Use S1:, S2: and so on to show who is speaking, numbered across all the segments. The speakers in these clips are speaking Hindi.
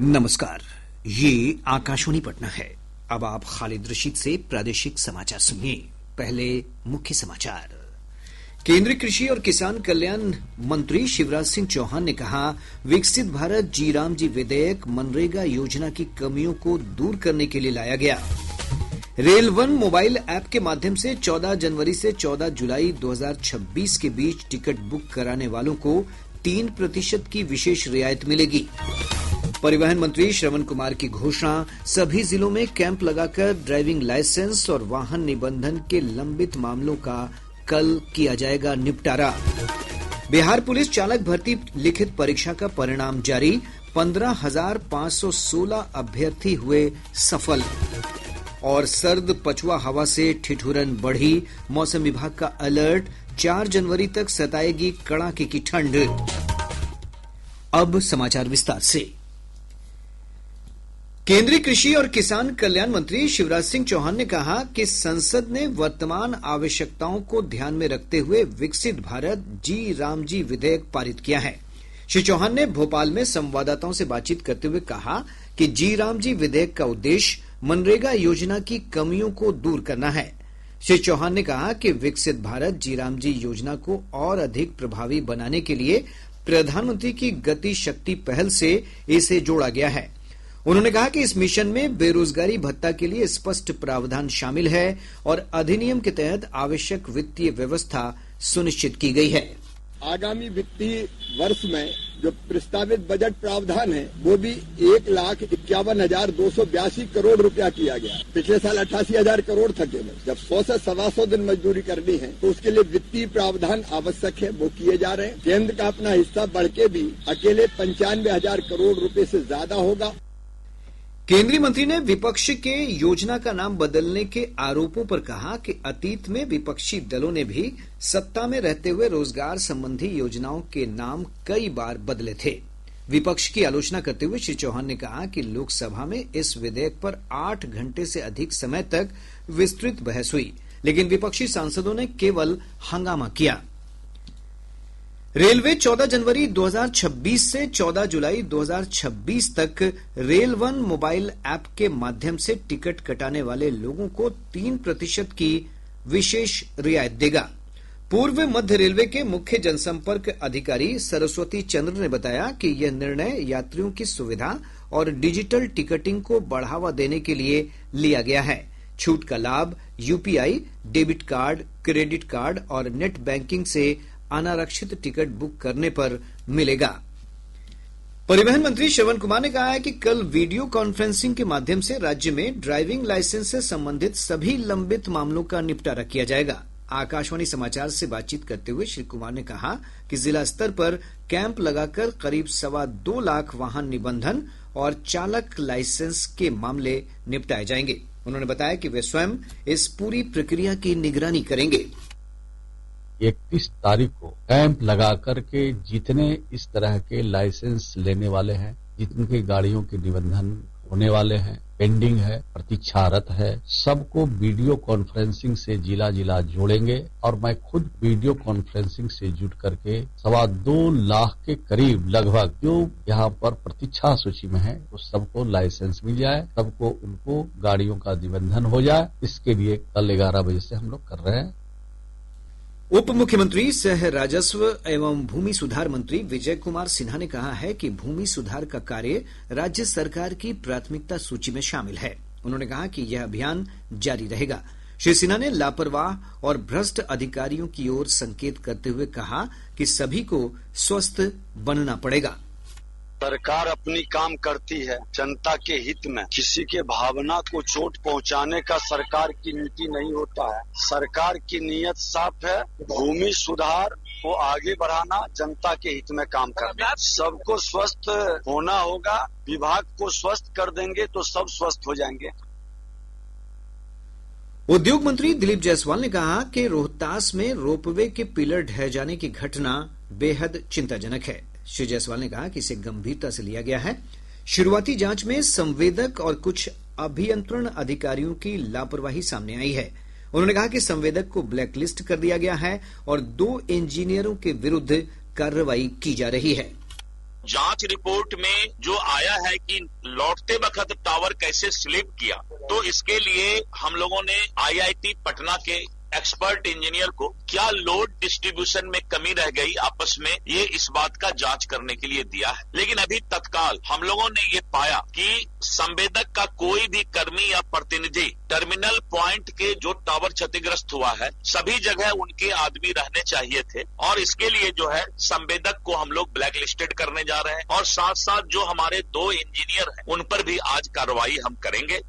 S1: नमस्कार, ये आकाशवाणी पटना है। अब आप खालिद रशीद से प्रादेशिक समाचार सुनिए। पहले मुख्य समाचार। केंद्रीय कृषि और किसान कल्याण मंत्री शिवराज सिंह चौहान ने कहा, विकसित भारत जी राम जी विधेयक मनरेगा योजना की कमियों को दूर करने के लिए लाया गया। रेल वन मोबाइल ऐप के माध्यम से 14 जनवरी से 14 जुलाई 2026 के बीच टिकट बुक कराने वालों को 3% की विशेष रियायत मिलेगी। परिवहन मंत्री श्रवण कुमार की घोषणा, सभी जिलों में कैंप लगाकर ड्राइविंग लाइसेंस और वाहन निबंधन के लंबित मामलों का कल किया जाएगा निपटारा। बिहार पुलिस चालक भर्ती लिखित परीक्षा का परिणाम जारी, 15,516 अभ्यर्थी हुए सफल। और सर्द पछुआ हवा से ठिठुरन बढ़ी, मौसम विभाग का अलर्ट, 4 जनवरी तक सताएगी कड़ाके की ठंड। अब समाचार विस्तार से। केंद्रीय कृषि और किसान कल्याण मंत्री शिवराज सिंह चौहान ने कहा कि संसद ने वर्तमान आवश्यकताओं को ध्यान में रखते हुए विकसित भारत जी राम जी विधेयक पारित किया है। श्री चौहान ने भोपाल में संवाददाताओं से बातचीत करते हुए कहा कि जी राम जी विधेयक का उद्देश्य मनरेगा योजना की कमियों को दूर करना है। श्री चौहान ने कहा कि विकसित भारत जी राम जी योजना को और अधिक प्रभावी बनाने के लिए प्रधानमंत्री की गति शक्ति पहल से इसे जोड़ा गया है। उन्होंने कहा कि इस मिशन में बेरोजगारी भत्ता के लिए स्पष्ट प्रावधान शामिल है और अधिनियम के तहत आवश्यक वित्तीय व्यवस्था सुनिश्चित की गई है।
S2: आगामी वित्तीय वर्ष में जो प्रस्तावित बजट प्रावधान है वो भी 1,51,282 करोड़ रुपया किया गया। पिछले साल 88,000 करोड़ था केवल। जब 100 से 125 दिन मजदूरी करनी है तो उसके लिए वित्तीय प्रावधान आवश्यक है, वो किए जा रहे हैं। केंद्र का अपना हिस्सा बढ़ के भी अकेले 95,000 करोड़ रुपए से ज्यादा होगा।
S1: केंद्रीय मंत्री ने विपक्ष के योजना का नाम बदलने के आरोपों पर कहा कि अतीत में विपक्षी दलों ने भी सत्ता में रहते हुए रोजगार संबंधी योजनाओं के नाम कई बार बदले थे। विपक्ष की आलोचना करते हुए श्री चौहान ने कहा कि लोकसभा में इस विधेयक पर 8 घंटे से अधिक समय तक विस्तृत बहस हुई, लेकिन विपक्षी सांसदों ने केवल हंगामा किया। रेलवे 14 जनवरी 2026 से 14 जुलाई 2026 तक रेल वन मोबाइल ऐप के माध्यम से टिकट कटाने वाले लोगों को 3% की विशेष रियायत देगा। पूर्व मध्य रेलवे के मुख्य जनसंपर्क अधिकारी सरस्वती चंद्र ने बताया कि यह निर्णय यात्रियों की सुविधा और डिजिटल टिकटिंग को बढ़ावा देने के लिए लिया गया है। छूट का लाभ UPI, debit card, credit card और नेट बैंकिंग से अनारक्षित टिकट बुक करने पर मिलेगा। परिवहन मंत्री श्रवण कुमार ने कहा है कि कल वीडियो कॉन्फ्रेंसिंग के माध्यम से राज्य में ड्राइविंग लाइसेंस से संबंधित सभी लंबित मामलों का निपटारा किया जाएगा। आकाशवाणी समाचार से बातचीत करते हुए श्री कुमार ने कहा कि जिला स्तर पर कैंप लगाकर करीब 2.25 लाख वाहन निबंधन और चालक लाइसेंस के मामले निपटाए जाएंगे। उन्होंने बताया कि वे स्वयं इस पूरी प्रक्रिया की निगरानी करेंगे।
S3: 31 तारीख को कैंप लगा करके जितने इस तरह के लाइसेंस लेने वाले हैं, जितने गाड़ियों के निबंधन होने वाले हैं, पेंडिंग है, प्रतीक्षारत है, सबको वीडियो कॉन्फ्रेंसिंग से जिला जिला जोड़ेंगे और मैं खुद वीडियो कॉन्फ्रेंसिंग से जुट करके 2.25 लाख के करीब लगभग जो यहाँ पर प्रतीक्षा सूची में है उस सबको लाइसेंस मिल जाए, सबको उनको गाड़ियों का निबंधन हो जाए। इसके लिए कल 11 बजे से हम लोग कर रहे हैं।
S1: उप मुख्यमंत्री सह राजस्व एवं भूमि सुधार मंत्री विजय कुमार सिन्हा ने कहा है कि भूमि सुधार का कार्य राज्य सरकार की प्राथमिकता सूची में शामिल है। उन्होंने कहा कि यह अभियान जारी रहेगा। श्री सिन्हा ने लापरवाह और भ्रष्ट अधिकारियों की ओर संकेत करते हुए कहा कि सभी को स्वस्थ बनना पड़ेगा।
S4: सरकार अपनी काम करती है जनता के हित में, किसी के भावना को चोट पहुंचाने का सरकार की नीति नहीं होता है। सरकार की नीयत साफ है, भूमि सुधार को आगे बढ़ाना, जनता के हित में काम करना। सबको स्वस्थ होना होगा, विभाग को स्वस्थ कर देंगे तो सब स्वस्थ हो जाएंगे।
S1: उद्योग मंत्री दिलीप जायसवाल ने कहा कि रोहतास में रोपवे के पिलर ढह जाने की घटना बेहद चिंताजनक है। श्री जायसवाल ने कहा कि इसे गंभीरता से लिया गया है। शुरुआती जांच में संवेदक और कुछ अभियंत्रण अधिकारियों की लापरवाही सामने आई है। उन्होंने कहा कि संवेदक को ब्लैकलिस्ट कर दिया गया है और 2 इंजीनियरों के विरुद्ध कार्रवाई की जा रही है।
S5: जांच रिपोर्ट में जो आया है कि लौटते वक्त टावर कैसे स्लिप किया, तो इसके लिए हम लोगों ने IIT पटना के एक्सपर्ट इंजीनियर को क्या लोड डिस्ट्रीब्यूशन में कमी रह गई आपस में, ये इस बात का जांच करने के लिए दिया है। लेकिन अभी तत्काल हम लोगों ने ये पाया कि संवेदक का कोई भी कर्मी या प्रतिनिधि टर्मिनल पॉइंट के जो टावर क्षतिग्रस्त हुआ है सभी जगह उनके आदमी रहने चाहिए थे, और इसके लिए जो है संवेदक को हम लोग ब्लैक लिस्टेड करने जा रहे हैं, और साथ साथ जो हमारे 2 इंजीनियर हैं उन पर भी आज कार्रवाई हम करेंगे।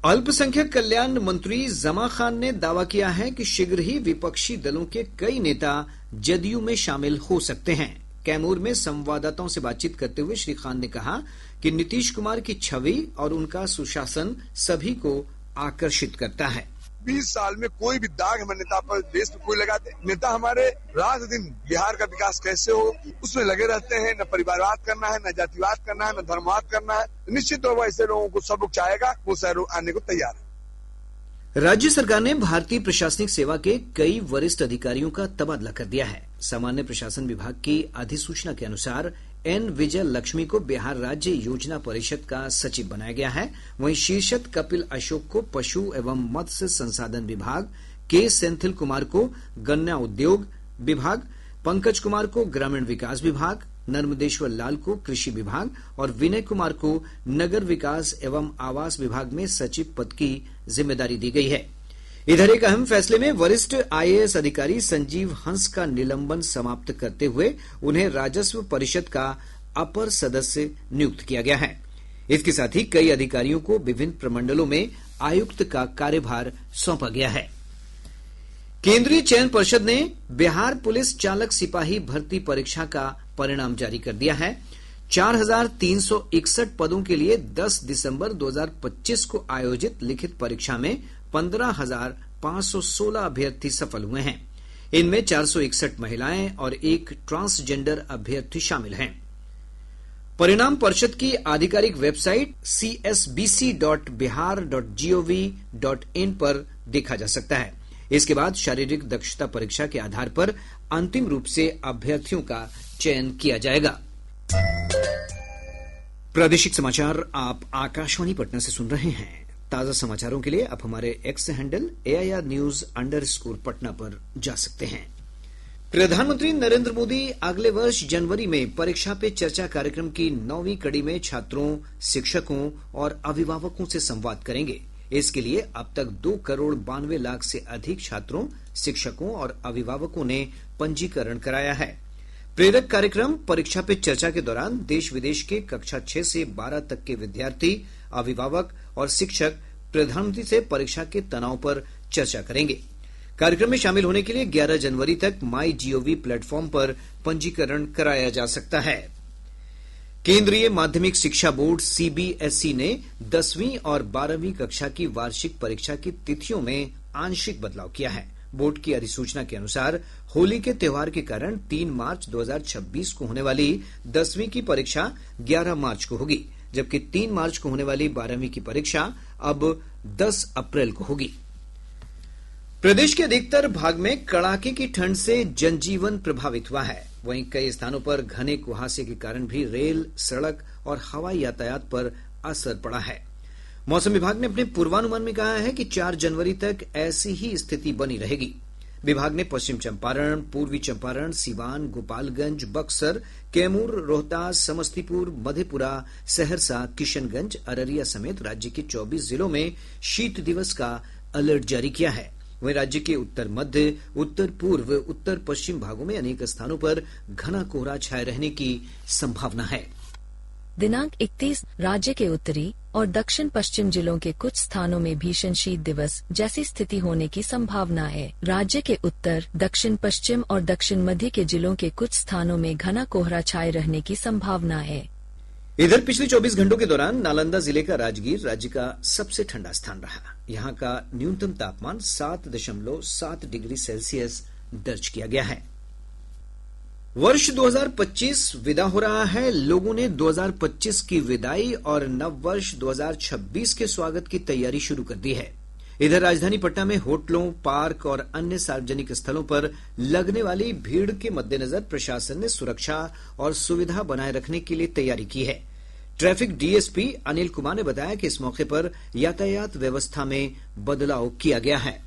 S1: अल्पसंख्यक कल्याण मंत्री जमा खान ने दावा किया है कि शीघ्र ही विपक्षी दलों के कई नेता जदयू में शामिल हो सकते हैं। कैमूर में संवाददाताओं से बातचीत करते हुए श्री खान ने कहा कि नीतीश कुमार की छवि और उनका सुशासन सभी को आकर्षित करता है।
S6: 20 साल में कोई भी दाग हमारे नेता पर देश में कोई लगाते, नेता हमारे रात दिन बिहार का विकास कैसे हो उसमें लगे रहते हैं। न परिवारवाद करना है, न जातिवाद करना है, न धर्मवाद करना है। निश्चित तौर पर ऐसे लोगों को सब लोग चाहेगा, वो शहरों आने को तैयार है।
S1: राज्य सरकार ने भारतीय प्रशासनिक सेवा के कई वरिष्ठ अधिकारियों का तबादला कर दिया है। सामान्य प्रशासन विभाग की अधिसूचना के अनुसार एन विजय लक्ष्मी को बिहार राज्य योजना परिषद का सचिव बनाया गया है। वहीं शीर्षद कपिल अशोक को पशु एवं मत्स्य संसाधन विभाग, के सेंथिल कुमार को गन्ना उद्योग विभाग, पंकज कुमार को ग्रामीण विकास विभाग, नर्मदेश्वर लाल को कृषि विभाग और विनय कुमार को नगर विकास एवं आवास विभाग में सचिव पद की जिम्मेदारी दी गई है। इधर एक अहम फैसले में वरिष्ठ IAS अधिकारी संजीव हंस का निलंबन समाप्त करते हुए उन्हें राजस्व परिषद का अपर सदस्य नियुक्त किया गया है। इसके साथ ही कई अधिकारियों को विभिन्न प्रमंडलों में आयुक्त का कार्यभार सौंपा गया है। केंद्रीय चयन पर्षद ने बिहार पुलिस चालक सिपाही भर्ती परीक्षा का परिणाम जारी कर दिया है। 4,361 पदों के लिए 10 दिसंबर 2025 को आयोजित लिखित परीक्षा में 15,516 अभ्यर्थी सफल हुए हैं। इनमें 461 महिलाएं और एक ट्रांसजेंडर अभ्यर्थी शामिल हैं। परिणाम परिषद की आधिकारिक वेबसाइट csbc.bihar.gov.in पर देखा जा सकता है। इसके बाद शारीरिक दक्षता परीक्षा के आधार पर अंतिम रूप से अभ्यर्थियों का चयन किया जाएगा। प्रादेशिक समाचार आप आकाशवाणी पटना से सुन रहे हैं। ताजा समाचारों के लिए आप हमारे एक्स हैंडल AIR_News पटना पर जा सकते हैं। प्रधानमंत्री नरेंद्र मोदी अगले वर्ष जनवरी में परीक्षा पे चर्चा कार्यक्रम की 9वीं कड़ी में छात्रों, शिक्षकों और अभिभावकों से संवाद करेंगे। इसके लिए अब तक 2,92,00,000 से अधिक छात्रों, शिक्षकों और अभिभावकों ने पंजीकरण कराया है। प्रेरक कार्यक्रम परीक्षा पे चर्चा के दौरान देश विदेश के कक्षा 6 से 12 तक के विद्यार्थी, अभिभावक और शिक्षक प्रधानमंत्री से परीक्षा के तनाव पर चर्चा करेंगे। कार्यक्रम में शामिल होने के लिए 11 जनवरी तक MyGov प्लेटफॉर्म पर पंजीकरण कराया जा सकता है। केंद्रीय माध्यमिक शिक्षा बोर्ड CBSE ने 10वीं और 12वीं कक्षा की वार्षिक परीक्षा की तिथियों में आंशिक बदलाव किया है। बोर्ड की अधिसूचना के अनुसार होली के त्योहार के कारण 3 मार्च 2026 को होने वाली 10वीं की परीक्षा 11 मार्च को होगी, जबकि 3 मार्च को होने वाली 12वीं की परीक्षा अब 10 अप्रैल को होगी। प्रदेश के अधिकतर भाग में कड़ाके की ठंड से जनजीवन प्रभावित हुआ है। वहीं कई स्थानों पर घने कुहासे के कारण भी रेल, सड़क और हवाई यातायात पर असर पड़ा है। मौसम विभाग ने अपने पूर्वानुमान में कहा है कि 4 जनवरी तक ऐसी ही स्थिति बनी रहेगी। विभाग ने पश्चिम चंपारण, पूर्वी चंपारण, सिवान, गोपालगंज, बक्सर, कैमूर, रोहतास, समस्तीपुर, मधेपुरा, सहरसा, किशनगंज, अररिया समेत राज्य के 24 जिलों में शीत दिवस का अलर्ट जारी किया है। वहीं राज्य के उत्तर मध्य, उत्तर पूर्व, उत्तर पश्चिम भागों में अनेक स्थानों पर घना कोहरा छाये रहने की संभावना है।
S7: दिनांक 31 राज्य के उत्तरी और दक्षिण पश्चिम जिलों के कुछ स्थानों में भीषण शीत दिवस जैसी स्थिति होने की संभावना है। राज्य के उत्तर, दक्षिण पश्चिम और दक्षिण मध्य के जिलों के कुछ स्थानों में घना कोहरा छाये रहने की संभावना है।
S1: इधर पिछले 24 घंटों के दौरान नालंदा जिले का राजगीर राज्य का सबसे ठंडा स्थान रहा। यहाँ का न्यूनतम तापमान 7.7 डिग्री सेल्सियस दर्ज किया गया है। वर्ष 2025 विदा हो रहा है। लोगों ने 2025 की विदाई और नव वर्ष 2026 के स्वागत की तैयारी शुरू कर दी है। इधर राजधानी पटना में होटलों, पार्क और अन्य सार्वजनिक स्थलों पर लगने वाली भीड़ के मद्देनजर प्रशासन ने सुरक्षा और सुविधा बनाए रखने के लिए तैयारी की है। ट्रैफिक डीएसपी अनिल कुमार ने बताया कि इस मौके पर यातायात व्यवस्था में बदलाव किया गया है।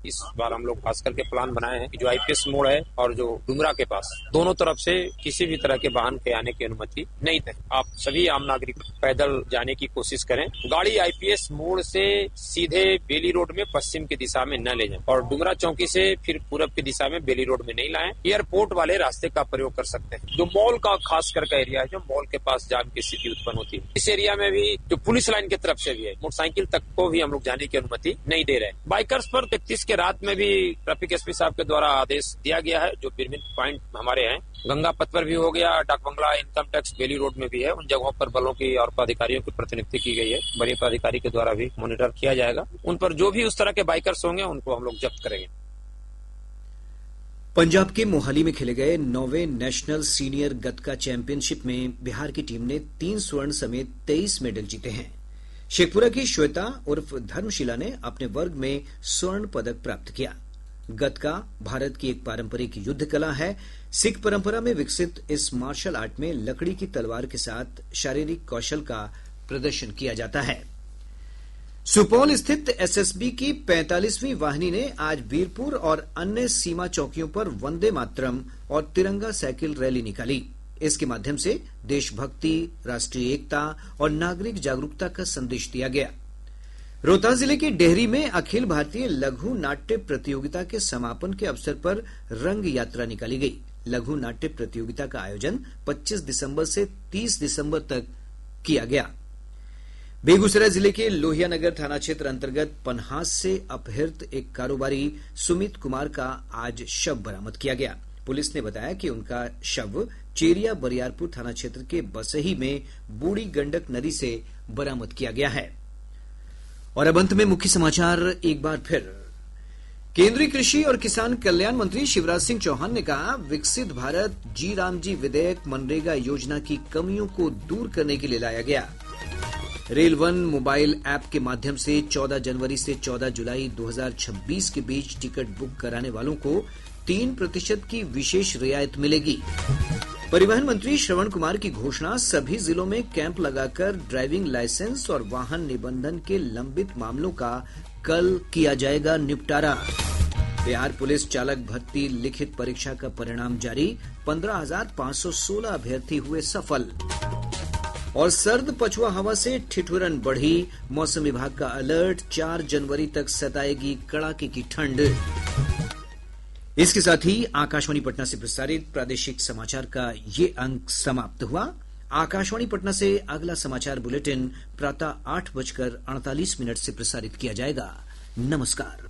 S8: इस बार हम लोग खास करके प्लान बनाए हैं कि जो आईपीएस मोड़ है और जो डुमरा के पास दोनों तरफ से किसी भी तरह के वाहन के आने की अनुमति नहीं है। आप सभी आम नागरिक पैदल जाने की कोशिश करें। गाड़ी आईपीएस मोड़ से सीधे बेली रोड में पश्चिम की दिशा में न ले जाएं और डुमरा चौकी से फिर पूरब की दिशा में बेली रोड में नहीं लाएं। एयरपोर्ट वाले रास्ते का प्रयोग कर सकते हैं। जो मॉल का खास करके एरिया है, जो मॉल के पास जाम की स्थिति उत्पन्न होती है, इस एरिया में भी जो पुलिस लाइन की तरफ से भी है, मोटरसाइकिल तक को भी हम लोग जाने की अनुमति नहीं दे रहे। बाइकर्स पर 33 के रात में भी ट्रैफिक एसपी साहब के द्वारा आदेश दिया गया है। जो विभिन्न पॉइंट हमारे हैं, गंगा पथ पर भी हो गया, डाक बंगला, इनकम टैक्स, बेली रोड में भी है। उन जगहों पर बलों की और पदाधिकारियों की प्रतिनियुक्ति की गई है। वरीय पदाधिकारी के द्वारा भी मॉनिटर किया जाएगा। उन पर जो भी उस तरह के बाइकर्स होंगे उनको हम लोग जब्त करेंगे।
S1: पंजाब के मोहाली में खेले गए 9वें नेशनल सीनियर गतका चैंपियनशिप में बिहार की टीम ने 3 स्वर्ण समेत 23 मेडल जीते हैं। शेखपुरा की श्वेता उर्फ धर्मशिला ने अपने वर्ग में स्वर्ण पदक प्राप्त किया। गतका भारत की एक पारंपरिक युद्ध कला है। सिख परंपरा में विकसित इस मार्शल आर्ट में लकड़ी की तलवार के साथ शारीरिक कौशल का प्रदर्शन किया जाता है। सुपौल स्थित एसएसबी की 45वीं वाहिनी ने आज वीरपुर और अन्य सीमा चौकियों पर वंदे मातरम और तिरंगा साइकिल रैली निकाली। इसके माध्यम से देशभक्ति, राष्ट्रीय एकता और नागरिक जागरूकता का संदेश दिया गया। रोहतास जिले के डेहरी में अखिल भारतीय लघु नाट्य प्रतियोगिता के समापन के अवसर पर रंग यात्रा निकाली गई। लघु नाट्य प्रतियोगिता का आयोजन 25 दिसंबर से 30 दिसंबर तक किया गया। बेगूसराय जिले के लोहियानगर थाना क्षेत्र अंतर्गत पन्हास से अपहृत एक कारोबारी सुमित कुमार का आज शव बरामद किया गया। पुलिस ने बताया कि उनका शव चेरिया बरियारपुर थाना क्षेत्र के बसही में बूढ़ी गंडक नदी से बरामद किया गया है। और अब अंत में मुख्य समाचार एक बार फिर। केंद्रीय कृषि और किसान कल्याण मंत्री शिवराज सिंह चौहान ने कहा, विकसित भारत जी राम जी विधेयक मनरेगा योजना की कमियों को दूर करने के लिए लाया गया। रेल वन मोबाइल ऐप के माध्यम से 14 जनवरी से 14 जुलाई 2026 के बीच टिकट बुक कराने वालों को 3% की विशेष रियायत मिलेगी। परिवहन मंत्री श्रवण कुमार की घोषणा, सभी जिलों में कैंप लगाकर ड्राइविंग लाइसेंस और वाहन निबंधन के लंबित मामलों का कल किया जाएगा निपटारा। बिहार पुलिस चालक भर्ती लिखित परीक्षा का परिणाम जारी, 15,516 अभ्यर्थी हुए सफल। और सर्द पछुआ हवा से ठिठुरन बढ़ी, मौसम विभाग का अलर्ट, 4 जनवरी तक सताएगी कड़ाके की ठंड। इसके साथ ही आकाशवाणी पटना से प्रसारित प्रादेशिक समाचार का ये अंक समाप्त हुआ। आकाशवाणी पटना से अगला समाचार बुलेटिन प्रातः 8:48 से प्रसारित किया जाएगा। नमस्कार।